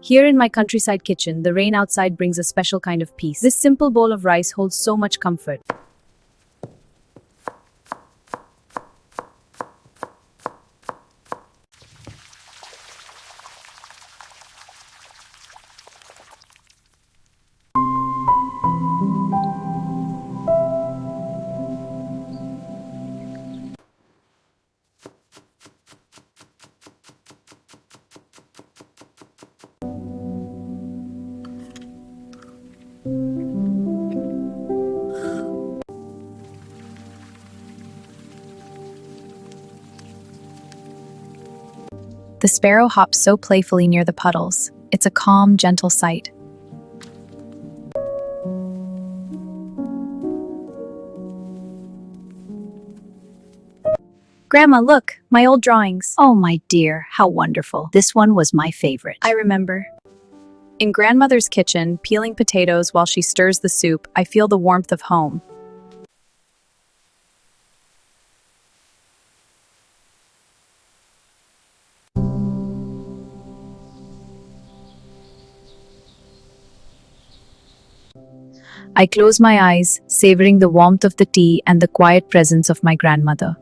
Here in my countryside kitchen, the rain outside brings a special kind of peace. This simple bowl of rice holds so much comfort. The sparrow hops so playfully near the puddles. It's a calm, gentle sight. Grandma, look, my old drawings. Oh, my dear, how wonderful. This one was my favorite. I remember. In grandmother's kitchen, peeling potatoes while she stirs the soup, I feel the warmth of home. I close my eyes, savoring the warmth of the tea and the quiet presence of my grandmother.